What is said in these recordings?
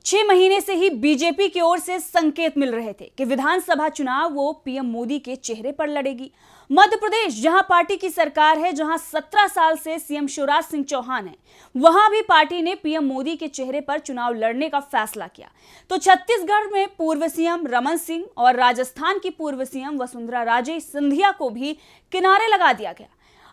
6 महीने से ही बीजेपी की ओर से संकेत मिल रहे थे कि विधानसभा चुनाव वो पीएम मोदी के चेहरे पर लड़ेगी। मध्य प्रदेश जहां पार्टी की सरकार है, जहां 17 साल से सीएम शिवराज सिंह चौहान है, वहां भी पार्टी ने पीएम मोदी के चेहरे पर चुनाव लड़ने का फैसला किया। तो छत्तीसगढ़ में पूर्व सीएम रमन सिंह और राजस्थान की पूर्व सीएम वसुंधरा राजे सिंधिया को भी किनारे लगा दिया गया।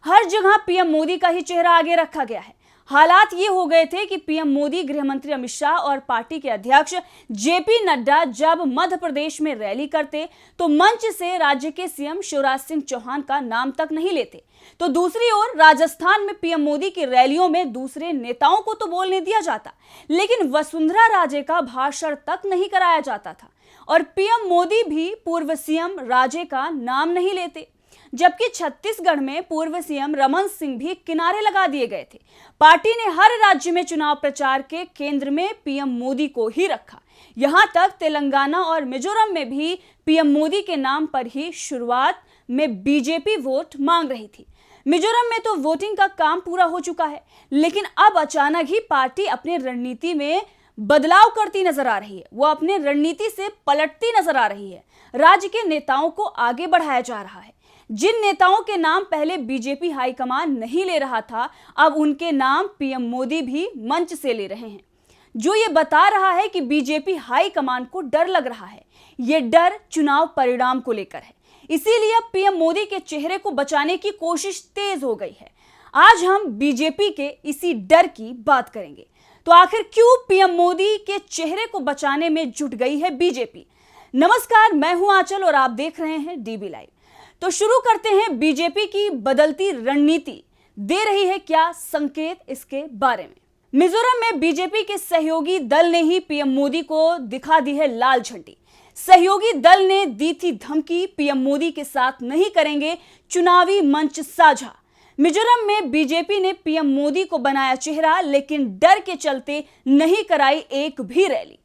हर जगह पीएम मोदी का ही चेहरा आगे रखा गया है। हालात ये हो गए थे कि पीएम मोदी, गृह मंत्री अमित शाह और पार्टी के अध्यक्ष जेपी नड्डा जब मध्य प्रदेश में रैली करते तो मंच से राज्य के सीएम शिवराज सिंह चौहान का नाम तक नहीं लेते। तो दूसरी ओर राजस्थान में पीएम मोदी की रैलियों में दूसरे नेताओं को तो बोलने दिया जाता, लेकिन वसुंधरा राजे का भाषण तक नहीं कराया जाता था और पीएम मोदी भी पूर्व सीएम राजे का नाम नहीं लेते। जबकि छत्तीसगढ़ में पूर्व सीएम रमन सिंह भी किनारे लगा दिए गए थे। पार्टी ने हर राज्य में चुनाव प्रचार के केंद्र में पीएम मोदी को ही रखा। यहां तक तेलंगाना और मिजोरम में भी पीएम मोदी के नाम पर ही शुरुआत में बीजेपी वोट मांग रही थी। मिजोरम में तो वोटिंग का काम पूरा हो चुका है, लेकिन अब अचानक ही पार्टी अपनी रणनीति में बदलाव करती नजर आ रही है। वो अपने रणनीति से पलटती नजर आ रही है। राज्य के नेताओं को आगे बढ़ाया जा रहा है। जिन नेताओं के नाम पहले बीजेपी हाईकमान नहीं ले रहा था, अब उनके नाम पीएम मोदी भी मंच से ले रहे हैं, जो ये बता रहा है कि बीजेपी हाईकमान को डर लग रहा है। ये डर चुनाव परिणाम को लेकर है। इसीलिए अब पीएम मोदी के चेहरे को बचाने की कोशिश तेज हो गई है। आज हम बीजेपी के इसी डर की बात करेंगे। तो आखिर क्यों पीएम मोदी के चेहरे को बचाने में जुट गई है बीजेपी? नमस्कार, मैं हूं आंचल और आप देख रहे हैं डीबी लाइव। तो शुरू करते हैं। बीजेपी की बदलती रणनीति दे रही है क्या संकेत, इसके बारे में। मिजोरम में बीजेपी के सहयोगी दल ने ही पीएम मोदी को दिखा दी है लाल झंडी। सहयोगी दल ने दी थी धमकी, पीएम मोदी के साथ नहीं करेंगे चुनावी मंच साझा। मिजोरम में बीजेपी ने पीएम मोदी को बनाया चेहरा, लेकिन डर के चलते नहीं कराई एक भी रैली।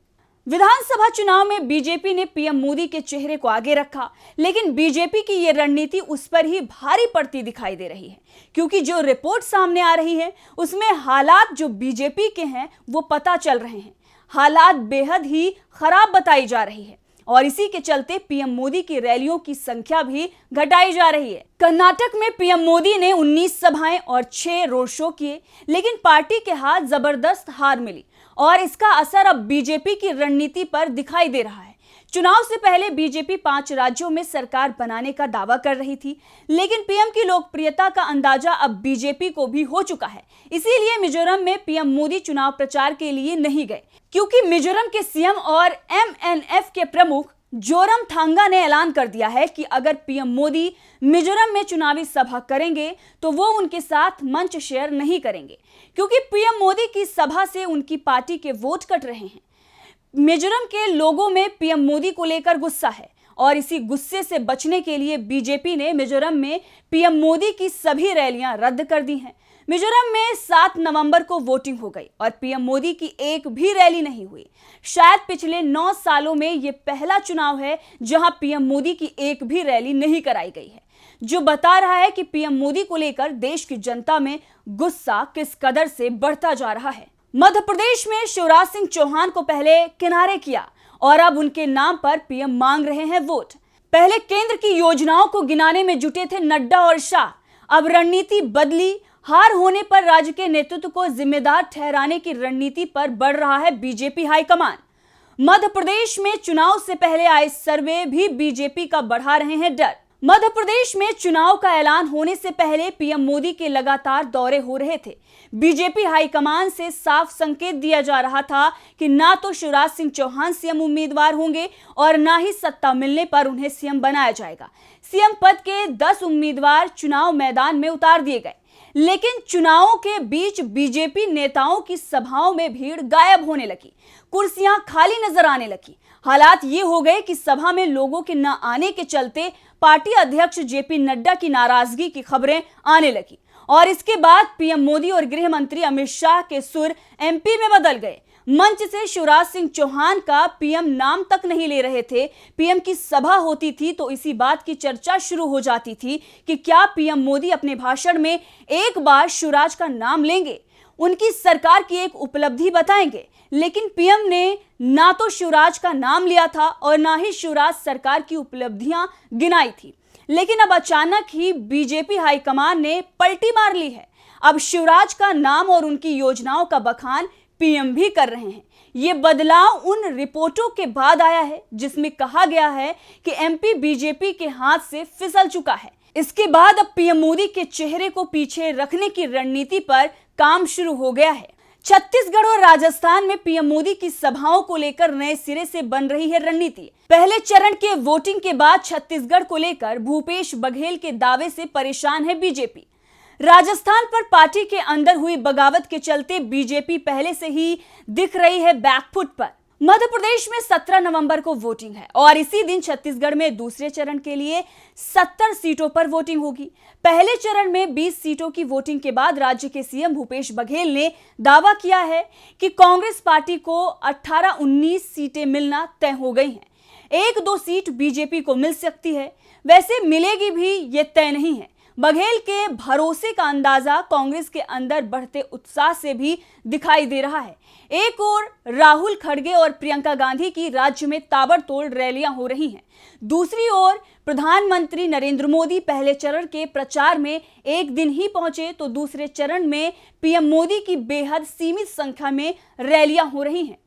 विधानसभा चुनाव में बीजेपी ने पीएम मोदी के चेहरे को आगे रखा, लेकिन बीजेपी की यह रणनीति उस पर ही भारी पड़ती दिखाई दे रही है, क्योंकि जो रिपोर्ट सामने आ रही है उसमें हालात जो बीजेपी के हैं वो पता चल रहे हैं। हालात बेहद ही खराब बताई जा रही है और इसी के चलते पीएम मोदी की रैलियों की संख्या भी घटाई जा रही है। कर्नाटक में पीएम मोदी ने 19 सभाएं और 6 रोड शो किए, लेकिन पार्टी के हाथ जबरदस्त हार मिली और इसका असर अब बीजेपी की रणनीति पर दिखाई दे रहा है। चुनाव से पहले बीजेपी 5 राज्यों में सरकार बनाने का दावा कर रही थी, लेकिन पीएम की लोकप्रियता का अंदाजा अब बीजेपी को भी हो चुका है। इसीलिए मिजोरम में पीएम मोदी चुनाव प्रचार के लिए नहीं गए, क्योंकि मिजोरम के सीएम और एमएनएफ के प्रमुख जोरमथांगा ने ऐलान कर दिया है कि अगर पीएम मोदी मिजोरम में चुनावी सभा करेंगे तो वो उनके साथ मंच शेयर नहीं करेंगे, क्योंकि पीएम मोदी की सभा से उनकी पार्टी के वोट कट रहे हैं। मिजोरम के लोगों में पीएम मोदी को लेकर गुस्सा है और इसी गुस्से से बचने के लिए बीजेपी ने मिजोरम में पीएम मोदी की सभी रैलियां रद्द कर दी हैं। मिजोरम में 7 नवंबर को वोटिंग हो गई और पीएम मोदी की एक भी रैली नहीं हुई। शायद पिछले 9 सालों में यह पहला चुनाव है जहां पीएम मोदी की एक भी रैली नहीं कराई गई है, जो बता रहा है कि पीएम मोदी को लेकर देश की जनता में गुस्सा किस कदर से बढ़ता जा रहा है। मध्य प्रदेश में शिवराज सिंह चौहान को पहले किनारे किया और अब उनके नाम पर पीएम मांग रहे हैं वोट। पहले केंद्र की योजनाओं को गिनाने में जुटे थे नड्डा और शाह, अब रणनीति बदली। हार होने पर राज्य के नेतृत्व को जिम्मेदार ठहराने की रणनीति पर बढ़ रहा है बीजेपी हाईकमान। मध्य प्रदेश में चुनाव से पहले आए सर्वे भी बीजेपी का बढ़ा रहे हैं डर। मध्य प्रदेश में चुनाव का ऐलान होने से पहले पीएम मोदी के लगातार दौरे हो रहे थे। बीजेपी हाईकमान से साफ संकेत दिया जा रहा था कि ना तो शिवराज सिंह चौहान सीएम उम्मीदवार होंगे और ना ही सत्ता मिलने पर उन्हें सीएम बनाया जाएगा। सीएम पद के 10 उम्मीदवार चुनाव मैदान में उतार दिए गए, लेकिन चुनावों के बीच बीजेपी नेताओं की सभाओं में भीड़ गायब होने लगी, कुर्सियां खाली नजर आने लगी। हालात ये हो गए कि सभा में लोगों के न आने के चलते पार्टी अध्यक्ष जेपी नड्डा की नाराजगी की खबरें आने लगी और इसके बाद पीएम मोदी और गृह मंत्री अमित शाह के सुर एमपी में बदल गए। मंच से शिवराज सिंह चौहान का पीएम नाम तक नहीं ले रहे थे। पीएम की सभा होती थी तो इसी बात की चर्चा शुरू हो जाती थी कि क्या पीएम मोदी अपने भाषण में एक बार शिवराज का नाम लेंगे। उनकी सरकार की एक उपलब्धि बताएंगे, लेकिन पीएम ने ना तो शिवराज का नाम लिया था और ना ही शिवराज सरकार की उपलब्धियां गिनाई थी। लेकिन अब अचानक ही बीजेपी हाईकमान ने पलटी मार ली है। अब शिवराज का नाम और उनकी योजनाओं का बखान पीएम भी कर रहे हैं। ये बदलाव उन रिपोर्टों के बाद आया है जिसमें कहा गया है कि एमपी बीजेपी के हाथ से फिसल चुका है। इसके बाद अब पीएम मोदी के चेहरे को पीछे रखने की रणनीति पर काम शुरू हो गया है। छत्तीसगढ़ और राजस्थान में पीएम मोदी की सभाओं को लेकर नए सिरे से बन रही है रणनीति। पहले चरण के वोटिंग के बाद छत्तीसगढ़ को लेकर भूपेश बघेल के दावे से परेशान है बीजेपी। राजस्थान पर पार्टी के अंदर हुई बगावत के चलते बीजेपी पहले से ही दिख रही है बैकफुट पर। मध्य प्रदेश में 17 नवंबर को वोटिंग है और इसी दिन छत्तीसगढ़ में दूसरे चरण के लिए 70 सीटों पर वोटिंग होगी। पहले चरण में 20 सीटों की वोटिंग के बाद राज्य के सीएम भूपेश बघेल ने दावा किया है कि कांग्रेस पार्टी को 18-19 सीटें मिलना तय हो गई हैं। 1-2 सीट बीजेपी को मिल सकती है, वैसे मिलेगी भी ये तय नहीं है। बघेल के भरोसे का अंदाजा कांग्रेस के अंदर बढ़ते उत्साह से भी दिखाई दे रहा है। एक ओर राहुल खड़गे और प्रियंका गांधी की राज्य में ताबड़तोड़ रैलियां हो रही हैं। दूसरी ओर प्रधानमंत्री नरेंद्र मोदी पहले चरण के प्रचार में एक दिन ही पहुंचे तो दूसरे चरण में पीएम मोदी की बेहद सीमित संख्या में रैलियां हो रही हैं।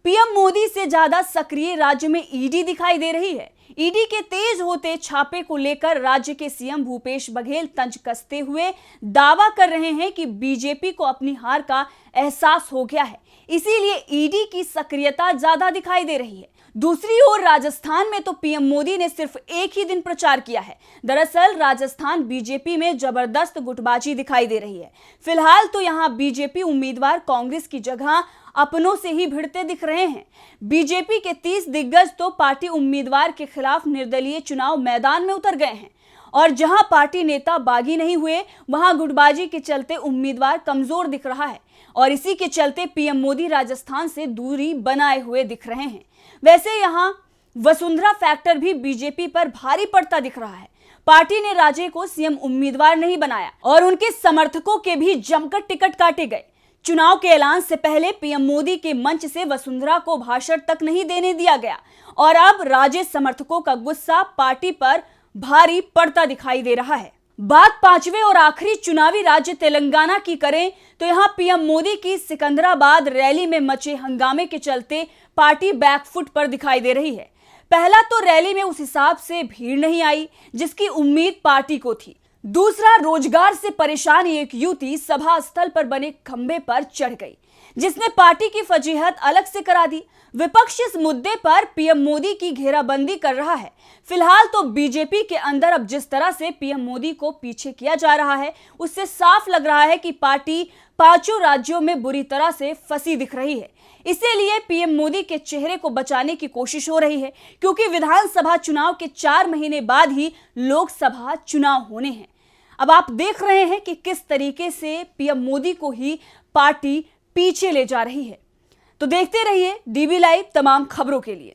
पीएम मोदी से ज्यादा सक्रिय राज्य में ईडी दिखाई दे रही है। ईडी के तेज होते छापे को लेकर राज्य के सीएम भूपेश बघेल तंज कसते हुए दावा कर रहे हैं कि बीजेपी को अपनी हार का एहसास हो गया है, इसीलिए ईडी की सक्रियता ज्यादा दिखाई दे रही है। दूसरी ओर राजस्थान में तो पीएम मोदी ने सिर्फ एक ही दिन प्रचार किया है। दरअसल राजस्थान बीजेपी में जबरदस्त गुटबाजी दिखाई दे रही है। फिलहाल तो यहां बीजेपी उम्मीदवार कांग्रेस की जगह अपनों से ही भिड़ते दिख रहे हैं। बीजेपी के 30 दिग्गज तो पार्टी उम्मीदवार के खिलाफ निर्दलीय चुनाव मैदान में उतर गए हैं और जहां पार्टी नेता बागी नहीं हुए वहां गुटबाजी के चलते उम्मीदवार कमजोर दिख रहा है और इसी के चलते पीएम मोदी राजस्थान से दूरी बनाए हुए दिख रहे हैं। वैसे यहां वसुंधरा फैक्टर भी बीजेपी पर भारी पड़ता दिख रहा है। पार्टी ने राजे को सीएम उम्मीदवार नहीं बनाया और उनके समर्थकों के भी जमकर टिकट काटे गए। चुनाव के ऐलान से पहले पीएम मोदी के मंच से वसुंधरा को भाषण तक नहीं देने दिया गया और अब राजे समर्थकों का गुस्सा पार्टी पर भारी पड़ता दिखाई दे रहा है। बात पांचवें और आखिरी चुनावी राज्य तेलंगाना की करें तो यहां पीएम मोदी की सिकंदराबाद रैली में मचे हंगामे के चलते पार्टी बैकफुट पर दिखाई दे रही है। पहला तो रैली में उस हिसाब से भीड़ नहीं आई जिसकी उम्मीद पार्टी को थी। दूसरा, रोजगार से परेशान एक युवती सभा स्थल पर बने खंभे पर चढ़ गई जिसने पार्टी की फजीहत अलग से करा दी। विपक्ष इस मुद्दे पर पीएम मोदी की घेराबंदी कर रहा है। फिलहाल तो बीजेपी के अंदर अब जिस तरह से पीएम मोदी को पीछे किया जा रहा है उससे साफ लग रहा है कि पार्टी 5 राज्यों में बुरी तरह से फंसी दिख रही है। इसीलिए पीएम मोदी के चेहरे को बचाने की कोशिश हो रही है क्योंकि विधानसभा चुनाव के 4 महीने बाद ही लोकसभा चुनाव होने हैं। अब आप देख रहे हैं कि किस तरीके से पीएम मोदी को ही पार्टी पीछे ले जा रही है। तो देखते रहिए डीबी लाइव तमाम खबरों के लिए।